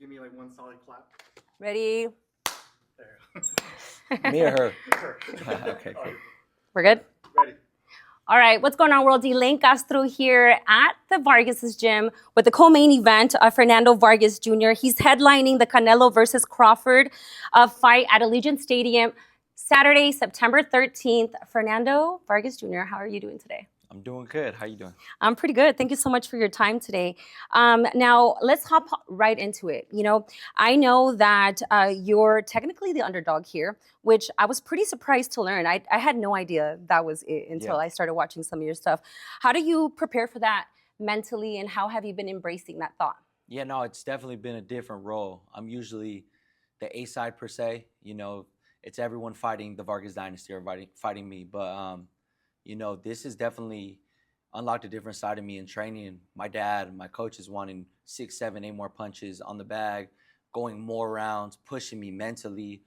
Give me like one solid clap. Ready? There. Me or her? Her. Okay, cool. We're good? Ready. All right, what's going on, world? Elaine Castro here at the Vargas' gym with the co-main event of Fernando Vargas Jr. He's headlining the Canelo versus Crawford fight at Allegiant Stadium Saturday, September 13th. Fernando Vargas Jr., how are you doing today? I'm doing good. How you doing? I'm pretty good. Thank you so much for your time today. Now, let's hop right into it. You know, I know that you're technically the underdog here, which I was pretty surprised to learn. I had no idea that was it until I started watching some of your stuff. How do you prepare for that mentally, and how have you been embracing that thought? Yeah, no, it's definitely been a different role. I'm usually the A side per se. You know, it's everyone fighting the Vargas dynasty or fighting me. But, you know, this has definitely unlocked a different side of me in training. My dad and my coaches wanting 6, 7, 8 more punches on the bag, going more rounds, pushing me mentally.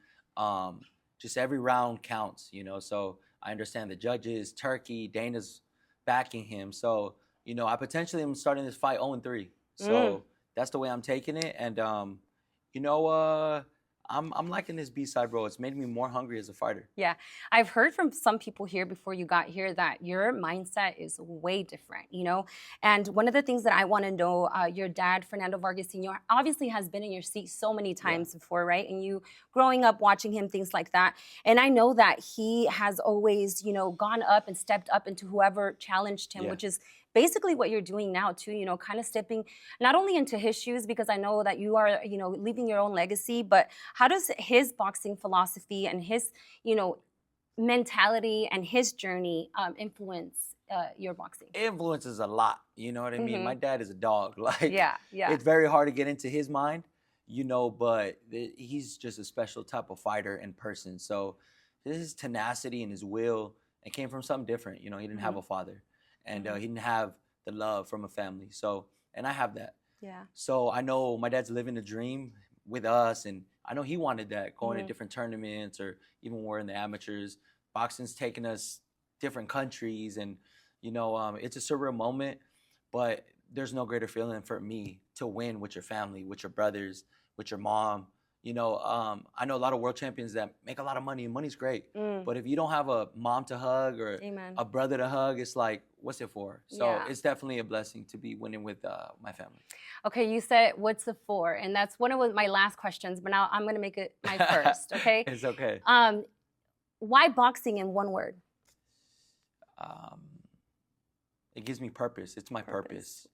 Just every round counts, you know. So I understand the judges, Turkey, Dana's backing him. So, you know, I potentially am starting this fight 0-3. So that's the way I'm taking it. And, you know, I'm liking this B-side role. It's made me more hungry as a fighter. Yeah, I've heard from some people here before you got here that your mindset is way different, you know? And one of the things that I want to know, your dad, Fernando Vargas Jr., obviously has been in your seat so many times before, right? And you growing up watching him, things like that. And I know that he has always, you know, gone up and stepped up into whoever challenged him, which is basically what you're doing now too, you know, kind of stepping not only into his shoes, because I know that you are, you know, leaving your own legacy, but how does his boxing philosophy and his, you know, mentality and his journey influence your boxing? It influences a lot, you know what I mean? My dad is a dog. Like, yeah. It's very hard to get into his mind, you know, but he's just a special type of fighter and person. So his tenacity and his will, it came from something different. You know, he didn't have a father. And he didn't have the love from a family. So, and I have that. Yeah. So I know my dad's living a dream with us, and I know he wanted that, going to different tournaments, or even we're in the amateurs. Boxing's taking us different countries, and you know, it's a surreal moment, but there's no greater feeling for me to win with your family, with your brothers, with your mom. You know, I know a lot of world champions that make a lot of money, and money's great. But if you don't have a mom to hug or a brother to hug, it's like, what's it for? So it's definitely a blessing to be winning with my family. Okay, you said, what's it for? And that's one of my last questions, but now I'm going to make it my first, okay? It's okay. Why boxing in one word? It gives me purpose. It's my purpose.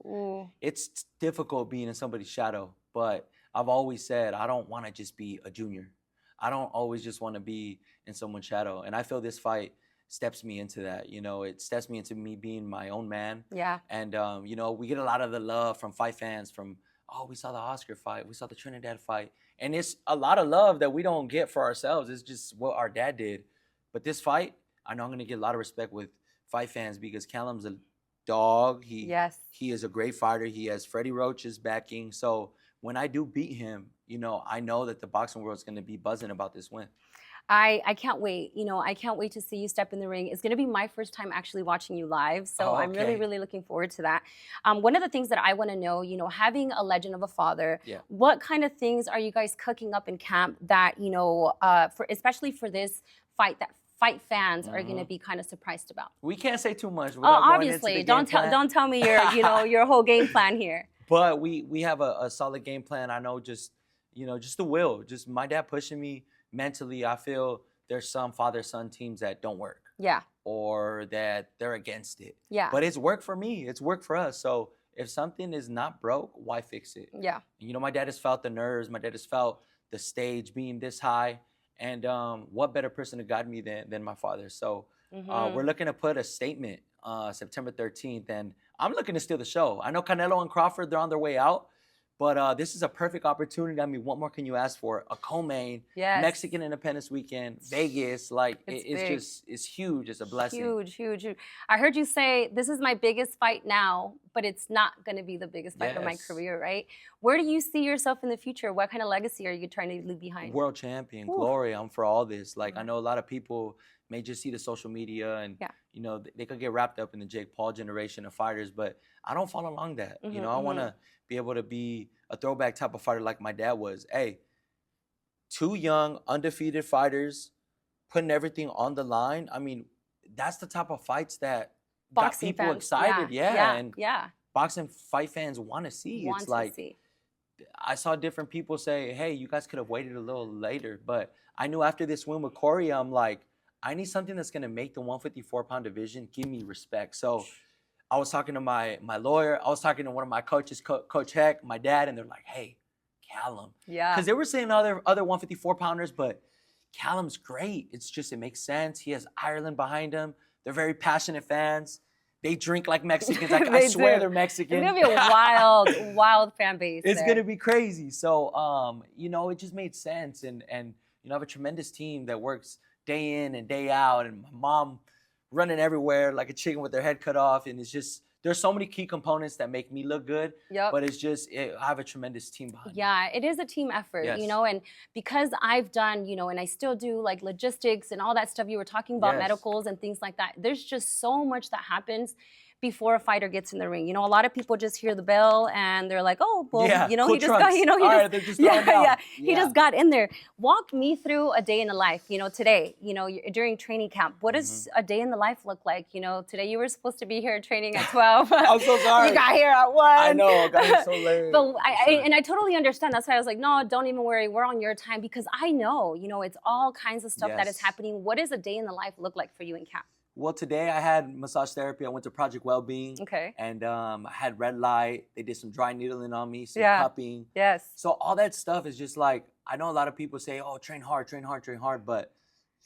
It's difficult being in somebody's shadow, but I've always said I don't want to just be a junior. I don't always just want to be in someone's shadow. And I feel this fight steps me into that. You know, it steps me into me being my own man. Yeah. And, you know, we get a lot of the love from fight fans from, oh, we saw the Oscar fight. We saw the Trinidad fight. And it's a lot of love that we don't get for ourselves. It's just what our dad did. But this fight, I know I'm going to get a lot of respect with fight fans because Callum's a dog. He is a great fighter. He has Freddie Roach's backing. So when I do beat him, you know, I know that the boxing world is going to be buzzing about this win. I can't wait. You know, I can't wait to see you step in the ring. It's going to be my first time actually watching you live. So I'm really, really looking forward to that. One of the things that I want to know, you know, having a legend of a father, what kind of things are you guys cooking up in camp that, you know, especially for this fight, that fight fans are going to be kind of surprised about? We can't say too much. Obviously. Don't tell me your, you know, your whole game plan here. But we have a solid game plan. I know just, you know, just the will. Just my dad pushing me mentally. I feel there's some father-son teams that don't work. Yeah. Or that they're against it. Yeah. But it's worked for me. It's worked for us. So if something is not broke, why fix it? Yeah. You know, my dad has felt the nerves. My dad has felt the stage being this high. And what better person to guide me than my father? So we're looking to put a statement September 13th. And I'm looking to steal the show. I know Canelo and Crawford, they're on their way out. But this is a perfect opportunity. I mean, what more can you ask for? A co-main, Mexican Independence Weekend, Vegas. Like, it's huge. It's a blessing. Huge, huge, huge. I heard you say, this is my biggest fight now, but it's not going to be the biggest fight of my career, right? Where do you see yourself in the future? What kind of legacy are you trying to leave behind? World champion, glory. I'm for all this. Like, I know a lot of people may just see the social media and, you know, they could get wrapped up in the Jake Paul generation of fighters. But I don't fall along that. Mhm, You know, I want mhm. to be able to be a throwback type of fighter like my dad was. Hey, two young, undefeated fighters putting everything on the line. I mean, that's the type of fights that got Boxing people fans, yeah, excited. Yeah, yeah, and yeah. boxing fight fans want to see. It's Want to like see. I saw different people say, "Hey, you guys could have waited a little later," but I knew after this win with Corey, I'm like, I need something that's gonna make the 154-pound division give me respect. So I was talking to my lawyer. I was talking to one of my coaches, Coach Heck, my dad, and they're like, "Hey, Callum," Yeah. because they were saying other 154 pounders, but Callum's great. It's just it makes sense. He has Ireland behind him. They're very passionate fans. They drink like Mexicans. Like I They swear do. they're It's Mexican. gonna be a wild, wild fan base It's there. gonna be crazy. So you know, it just made sense. And you know, I have a tremendous team that works day in and day out, and my mom running everywhere like a chicken with their head cut off. And it's just there's so many key components that make me look good. Yep. But it's just I have a tremendous team behind me. Yeah, it is a team effort, you Yes. know, and because I've done, you know, and I still do like logistics and all that stuff you were talking about, Yes. medicals and things like that. There's just so much that happens before a fighter gets in the ring. You know, a lot of people just hear the bell and they're like, oh, well, Yeah, you know, cool he just got, trunks. you know, he All just, right, they're just yeah, throwing down. yeah, he Yeah. just got in there. Walk me through a day in the life, you know, today, you know, during training camp. What does a day in the life look like? You know, today you were supposed to be here training at 12. I'm so sorry. You got here at 1. I know, I got here so late. But I'm sorry. and I totally understand. That's why I was like, no, don't even worry. We're on your time because I know, you know, it's all kinds of stuff that is Yes. happening. What does a day in the life look like for you in camp? Well, today I had massage therapy. I went to Project Wellbeing. Okay. And I had red light. They did some dry needling on me, some Yeah. cupping. Yes. So all that stuff is just like, I know a lot of people say, oh, train hard, train hard, train hard. But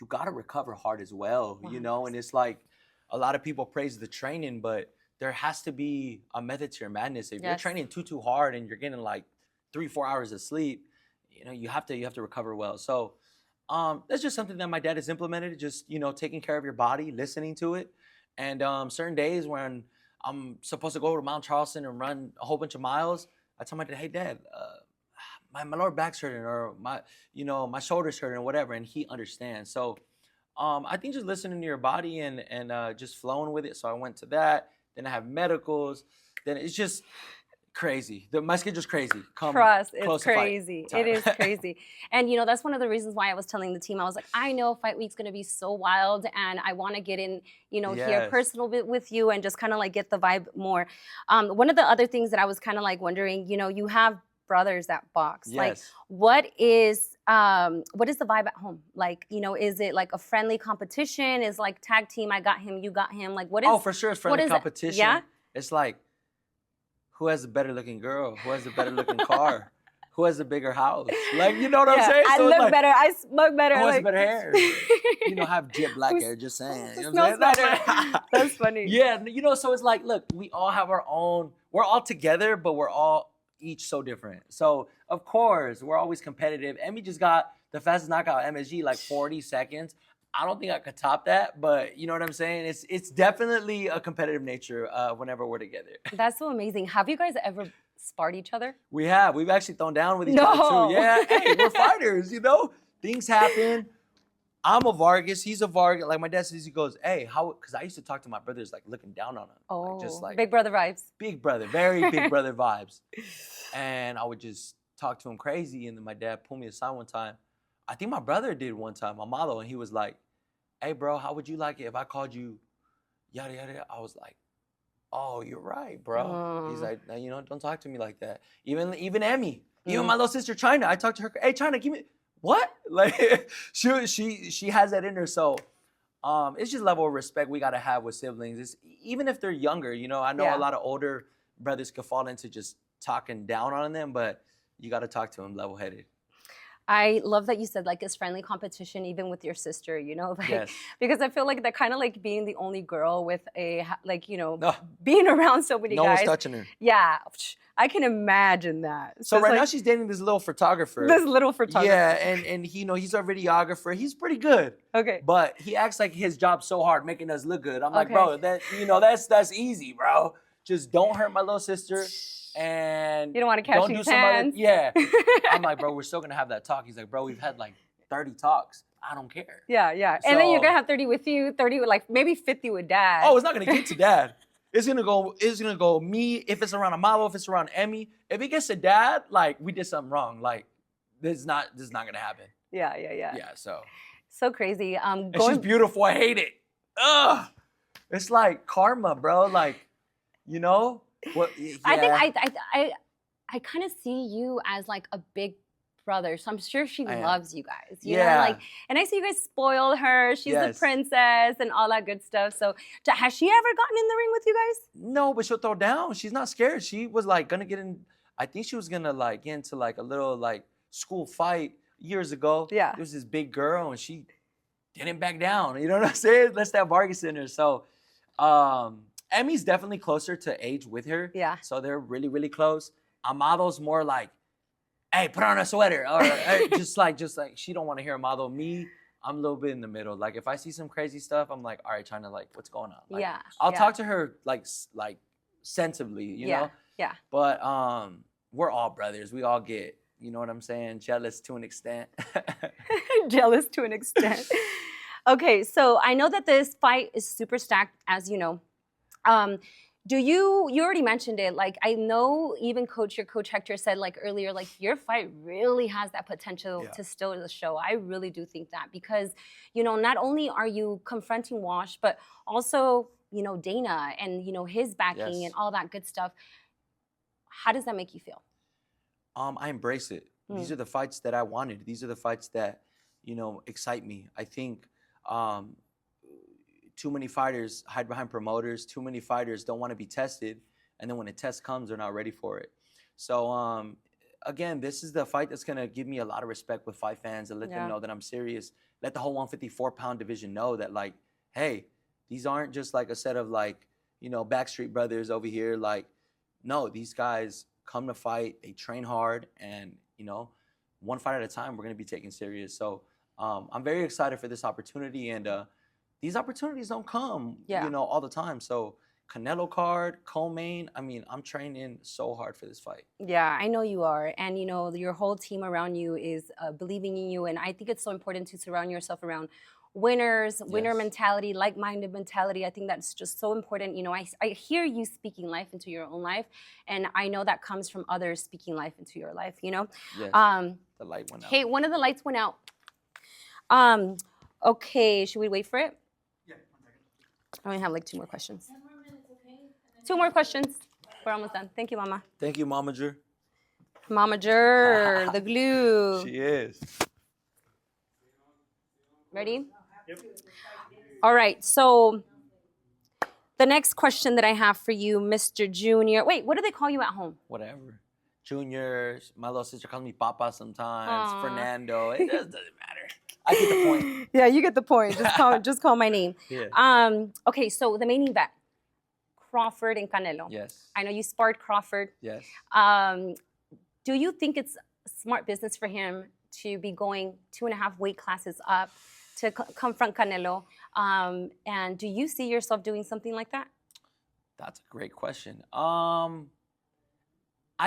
you got to recover hard as well, you know? And it's like a lot of people praise the training, but there has to be a method to your madness. If you're Yes. training too hard and you're getting like 3-4 hours of sleep, you know, you have to recover well. So that's just something that my dad has implemented, just, you know, taking care of your body, listening to it. And certain days when I'm supposed to go to Mount Charleston and run a whole bunch of miles, I tell my dad, hey, Dad, my lower back's hurting or my shoulder's hurting or whatever. And he understands. So I think just listening to your body and just flowing with it. So I went to that. Then I have medicals. Then it's just crazy. My schedule's crazy. Trust, close it's to fight crazy. time. It is crazy. And, you know, that's one of the reasons why I was telling the team, I was like, I know fight week's going to be so wild and I want to get in, you know, here Yes. personal bit with you and just kind of like get the vibe more. One of the other things that I was kind of like wondering, you know, you have brothers that box. Like, Yes. what is the vibe at home? Like, you know, is it like a friendly competition? Is like tag team, I got him, you got him? Like, what is? Oh, for sure, it's friendly is it? competition. Yeah? It's like, who has the better looking girl? Who has the better looking car? Who has the bigger house? Like, you know what I'm saying? I So it's look like, better. I smoke better. who has like, better hair? You know, have jet black hair, just saying. Who You know what smells I'm saying? better? That's funny. Yeah, you know, so it's like, look, we all have our own, we're all together, but we're all each so different. So, of course, we're always competitive. Emmy just got the fastest knockout MSG, like 40 seconds. I don't think I could top that, but you know what I'm saying? It's definitely a competitive nature whenever we're together. That's so amazing. Have you guys ever sparred each other? We've actually thrown down with each other No. too. Yeah, hey, we're fighters, you know? Things happen. I'm a Vargas, he's a Vargas. Like my dad says, he goes, hey, how, because I used to talk to my brothers like looking down on him. Oh, Like, just like big brother vibes. big brother, very big brother vibes. And I would just talk to him crazy. And then my dad pulled me aside one time. I think my brother did one time, my Malo, and he was like, hey, bro, how would you like it if I called you yada, yada? I was like, oh, you're right, bro. He's like, you know, don't talk to me like that. Even Emmy, even my little sister China, I talked to her, hey, China, give me, what? Like, she has that in her. So it's just level of respect we got to have with siblings. It's, even if they're younger, you know, I know Yeah. a lot of older brothers could fall into just talking down on them, but you got to talk to them level-headed. I love that you said like it's friendly competition even with your sister, you know, like, Yes. because I feel like that kind of like being the only girl with a, like, you know, No. being around so many No guys. one's touching her. Yeah, I can imagine that. So it's right like, now she's dating this little photographer. this little photographer. Yeah, and he, you know, he's our videographer. He's pretty good. Okay. But he acts like his job's so hard making us look good. I'm like, Okay. bro, that, you know, that's easy, bro. Just don't hurt my little sister. And You don't want to catch don't do these some hands. other, yeah. I'm like, bro, we're still gonna have that talk. He's like, bro, we've had like 30 talks. I don't care. Yeah, yeah. And then you're So- gonna have 30 with you, 30 with like maybe 50 with dad. Oh, it's not gonna get to dad. It's gonna go me if it's around Amado, if it's around Emmy. If it gets to Dad, like we did something wrong. Like this is not gonna happen. Yeah. Yeah, So crazy. and she's beautiful. I hate it. Ugh. It's like karma, bro. Like, you know what? Yeah. I think I kind of see you as like a big brother, so I'm sure she loves you guys. You know, like, and I see you guys spoil her. She's the princess and all that good stuff. So, has she ever gotten in the ring with you guys? No, but she'll throw down. She's not scared. She was like gonna get in. I think she was gonna like get into like a little like school fight years ago. Yeah, there was this big girl and she didn't back down. You know what I'm saying? Let's that Vargas in her. So, Emmy's definitely closer to age with her. Yeah. So they're really, really close. Amado's more like, hey, put on a sweater. Or just like she don't want to hear Amado. Me, I'm a little bit in the middle. Like if I see some crazy stuff, I'm like, all right, trying to like, what's going on? Like, I'll talk to her like sensibly, you know? Yeah. But we're all brothers. We all get, you know what I'm saying, jealous to an extent. Jealous to an extent. Okay, so I know that this fight is super stacked, as you know. You already mentioned it, like I know even your coach Hector said like earlier, like your fight really has that potential to steal the show. I really do think that because, you know, not only are you confronting Walsh, but also, you know, Dana and, you know, his backing and all that good stuff. How does that make you feel? I embrace it. These are the fights that I wanted. These are the fights that, you know, excite me. I think too many fighters hide behind promoters. Too many fighters don't want to be tested. And then when the test comes, they're not ready for it. So, again, this is the fight that's going to give me a lot of respect with fight fans and let them know that I'm serious. Let the whole 154-pound division know that, like, hey, these aren't just like a set of, like, you know, Backstreet Brothers over here. Like, no, these guys come to fight. They train hard. And, you know, one fight at a time, we're going to be taken serious. So I'm very excited for this opportunity. And these opportunities don't come, you know, all the time. So Canelo card, co-main, I mean, I'm training so hard for this fight. Yeah, I know you are. And, you know, your whole team around you is believing in you. And I think it's so important to surround yourself around winners, winner mentality, like-minded mentality. I think that's just so important. You know, I hear you speaking life into your own life. And I know that comes from others speaking life into your life, you know? Yes, the light went out. Hey, one of the lights went out. Okay, should we wait for it? Yeah, 1 second. I only have like 2 more questions. 10 more minutes, okay? 2 more questions. We're almost done. Thank you, Mama. Thank you, Momager. Momager, the glue. She is. Ready? Yep. All right, so the next question that I have for you, Mr. Junior. Wait, what do they call you at home? Whatever. Junior, my little sister calls me Papa sometimes. Aww. Fernando. It just doesn't matter. I get the point. Yeah, you get the point. Just call my name. Yeah. Okay, so the main event, Crawford and Canelo. Yes. I know you sparred Crawford. Yes. Do you think it's smart business for him to be going 2.5 weight classes up to confront Canelo? And do you see yourself doing something like that? That's a great question. I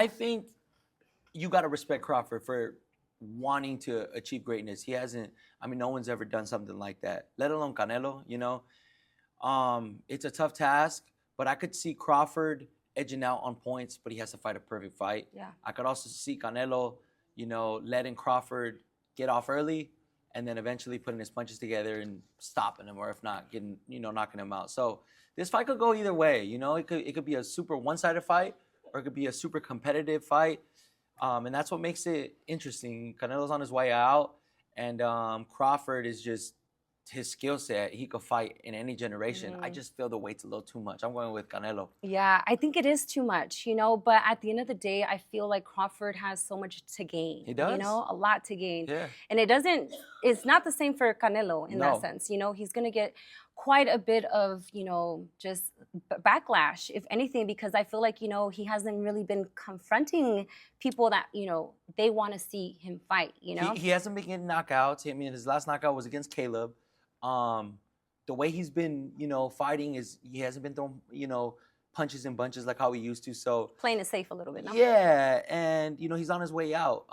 think you got to respect Crawford for wanting to achieve greatness. He hasn't, I mean, no one's ever done something like that, let alone Canelo, you know. It's a tough task, but I could see Crawford edging out on points, but he has to fight a perfect fight. Yeah. I could also see Canelo, you know, letting Crawford get off early and then eventually putting his punches together and stopping him, or if not, getting, you know, knocking him out. So this fight could go either way, you know. It could be a super one-sided fight, or it could be a super competitive fight. And that's what makes it interesting. Canelo's on his way out, and Crawford is just his skill set. He could fight in any generation. I just feel the weight's a little too much. I'm going with Canelo. Yeah, I think it is too much, you know, but at the end of the day, I feel like Crawford has so much to gain. He does. You know, a lot to gain. Yeah. And it's not the same for Canelo in that sense. You know, he's going to get quite a bit of, you know, just backlash, if anything, because I feel like, you know, he hasn't really been confronting people that, you know, they want to see him fight, you know? He hasn't been getting knockouts. I mean, his last knockout was against Caleb. The way he's been, you know, fighting is he hasn't been throwing, you know, punches and bunches like how he used to. So playing it safe a little bit, no? Yeah, and you know, he's on his way out.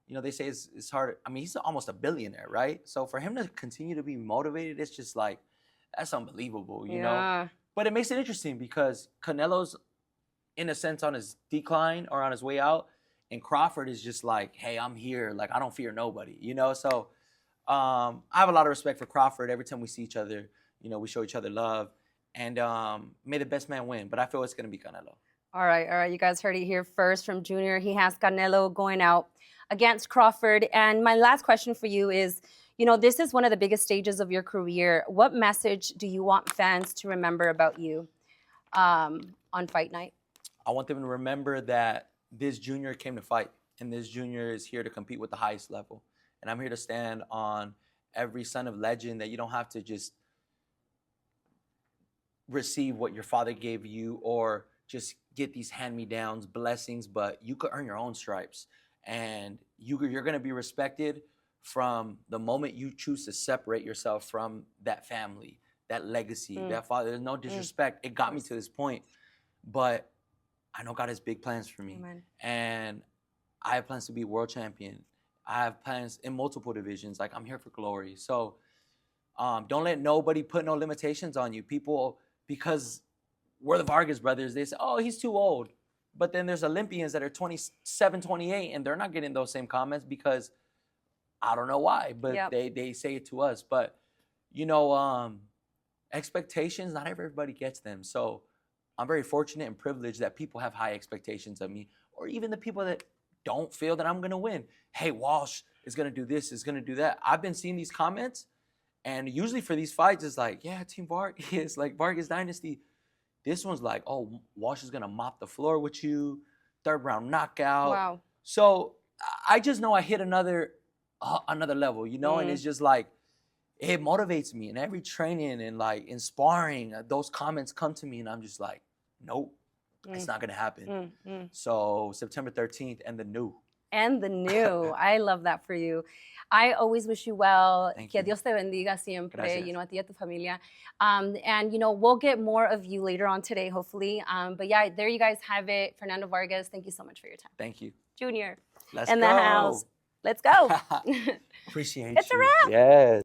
You know, they say it's hard. I mean, he's almost a billionaire, right? So for him to continue to be motivated, it's just like, that's unbelievable, you know? But it makes it interesting because Canelo's, in a sense, on his decline or on his way out, and Crawford is just like, hey, I'm here. Like, I don't fear nobody, you know? So I have a lot of respect for Crawford. Every time we see each other, you know, we show each other love. And may the best man win. But I feel it's going to be Canelo. All right. You guys heard it here first from Junior. He has Canelo going out against Crawford. And my last question for you is, you know, this is one of the biggest stages of your career. What message do you want fans to remember about you on fight night? I want them to remember that this Junior came to fight, and this Junior is here to compete with the highest level. And I'm here to stand on every son of legend, that you don't have to just receive what your father gave you or just get these hand-me-downs, blessings, but you could earn your own stripes. And you're going to be respected from the moment you choose to separate yourself from that family, that legacy, that father. There's no disrespect. It got me to this point. But I know God has big plans for me. Amen. And I have plans to be world champion. I have plans in multiple divisions. Like, I'm here for glory. So don't let nobody put no limitations on you. People, because we're the Vargas brothers, they say, oh, he's too old. But then there's Olympians that are 27, 28, and they're not getting those same comments because I don't know why, but they say it to us. But, you know, expectations, not everybody gets them. So I'm very fortunate and privileged that people have high expectations of me, or even the people that don't feel that I'm going to win. Hey, Walsh is going to do this, is going to do that. I've been seeing these comments, and usually for these fights, it's like, yeah, Team Vargas, like Vargas Dynasty. This one's like, oh, Walsh is going to mop the floor with you, 3rd round knockout. Wow. So I just know I hit another level, you know, and it's just like, it motivates me in every training and like in sparring. Those comments come to me and I'm just like, nope, it's not going to happen. So September 13th and the new. And the new. I love that for you. I always wish you well. Thank Que you. Dios te bendiga siempre, Gracias. you know, a ti y a tu familia. And, you know, we'll get more of you later on today, hopefully. But yeah, there you guys have it. Fernando Vargas, thank you so much for your time. Thank you. Junior, Let's in go. the house. Let's go. Appreciate It's a you. wrap. Yes.